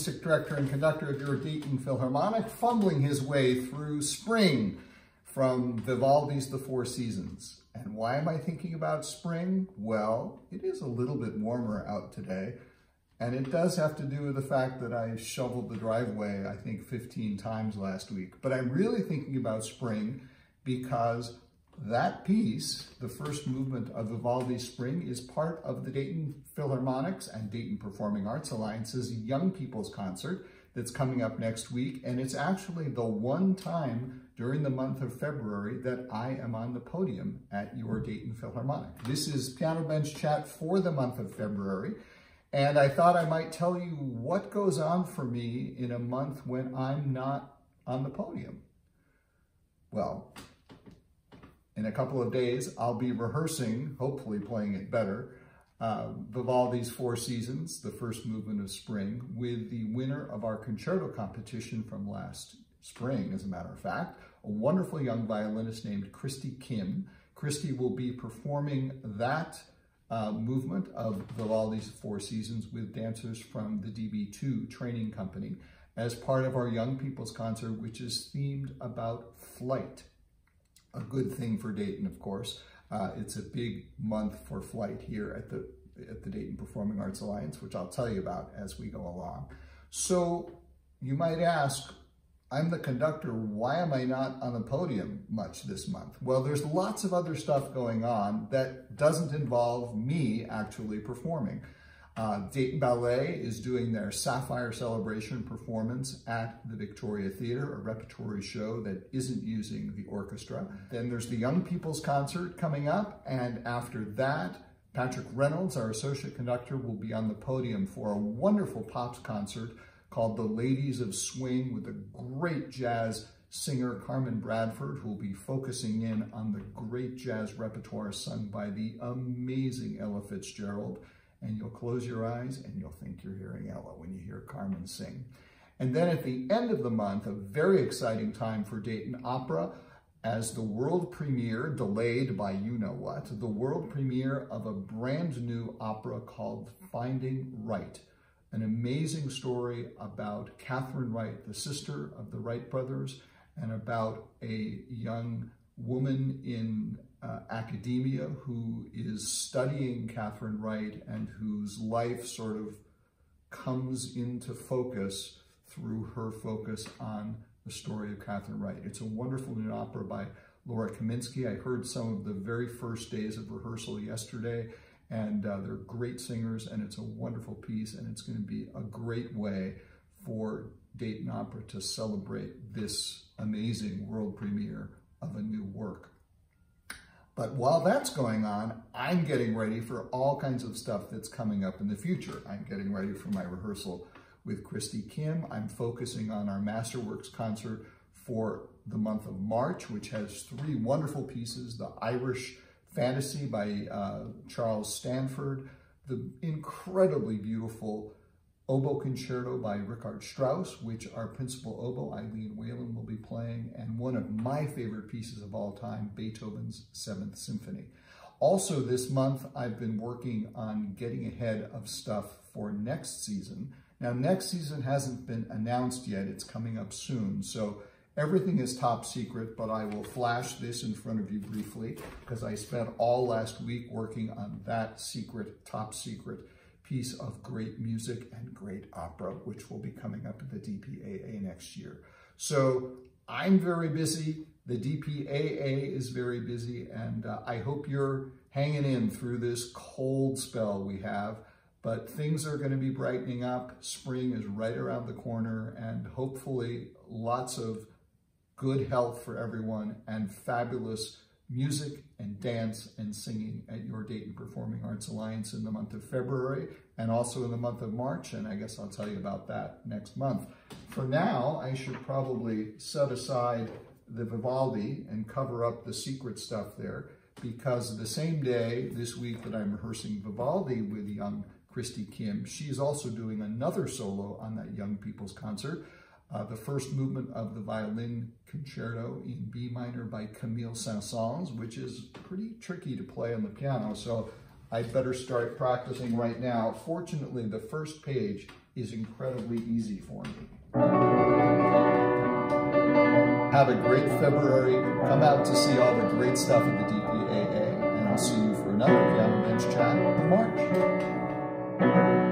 artistic director and conductor of your Dayton Philharmonic, fumbling his way through spring from Vivaldi's The Four Seasons. And why am I thinking about spring? Well, it is a little bit warmer out today, and it does have to do with the fact that I shoveled the driveway, I think, 15 times last week. But I'm really thinking about spring because that piece, the first movement of Vivaldi's Spring, is part of the Dayton Philharmonic's and Dayton Performing Arts Alliance's Young People's Concert that's coming up next week. And it's actually the one time during the month of February that I am on the podium at your Dayton Philharmonic. This is Piano Bench Chat for the month of February. And I thought I might tell you what goes on for me in a month when I'm not on the podium. Well, in a couple of days, I'll be rehearsing, hopefully playing it better, Vivaldi's Four Seasons, the first movement of spring, with the winner of our concerto competition from last spring, as a matter of fact, a wonderful young violinist named Christy Kim. Christy will be performing that movement of Vivaldi's Four Seasons with dancers from the DB2 training company as part of our Young People's Concert, which is themed about flight. A good thing for Dayton, of course. It's a big month for flight here at the Dayton Performing Arts Alliance, which I'll tell you about as we go along. So you might ask, I'm the conductor, why am I not on the podium much this month? Well, there's lots of other stuff going on that doesn't involve me actually performing. Dayton Ballet is doing their Sapphire Celebration performance at the Victoria Theater, a repertory show that isn't using the orchestra. Then there's the Young People's Concert coming up, and after that, Patrick Reynolds, our associate conductor, will be on the podium for a wonderful pops concert called The Ladies of Swing with a great jazz singer, Carmen Bradford, who will be focusing in on the great jazz repertoire sung by the amazing Ella Fitzgerald. And you'll close your eyes and you'll think you're hearing Ella when you hear Carmen sing. And then at the end of the month, a very exciting time for Dayton Opera, as the world premiere, delayed by you-know-what, the world premiere of a brand new opera called Finding Right, an amazing story about Catherine Wright, the sister of the Wright brothers, and about a young woman in academia who is studying Catherine Wright and whose life sort of comes into focus through her focus on the story of Catherine Wright. It's a wonderful new opera by Laura Kaminsky. I heard some of the very first days of rehearsal yesterday, and they're great singers, and it's a wonderful piece, and it's going to be a great way for Dayton Opera to celebrate this amazing world premiere of a new work. But while that's going on, I'm getting ready for all kinds of stuff that's coming up in the future. I'm getting ready for my rehearsal with Christy Kim. I'm focusing on our Masterworks concert for the month of March, which has three wonderful pieces: the Irish Fantasy by Charles Stanford, the incredibly beautiful Oboe Concerto by Richard Strauss, which our principal oboe, Eileen Whalen, will be playing, and one of my favorite pieces of all time, Beethoven's Seventh Symphony. Also this month, I've been working on getting ahead of stuff for next season. Now, next season hasn't been announced yet. It's coming up soon, so everything is top secret, but I will flash this in front of you briefly because I spent all last week working on that secret, top secret piece of great music and great opera, which will be coming up at the DPAA next year. So I'm very busy, the DPAA is very busy, and I hope you're hanging in through this cold spell we have, but things are going to be brightening up. Spring is right around the corner, and hopefully lots of good health for everyone and fabulous music and dance and singing at your Dayton Performing Arts Alliance in the month of February and also in the month of March, and I guess I'll tell you about that next month. For now, I should probably set aside the Vivaldi and cover up the secret stuff there, because the same day this week that I'm rehearsing Vivaldi with young Christy Kim, she's also doing another solo on that Young People's Concert, the first movement of the Violin Concerto in B minor by Camille Saint-Saëns, which is pretty tricky to play on the piano, so I'd better start practicing right now. Fortunately, the first page is incredibly easy for me. Have a great February. Come out to see all the great stuff at the DPAA, and I'll see you for another piano bench chat in March.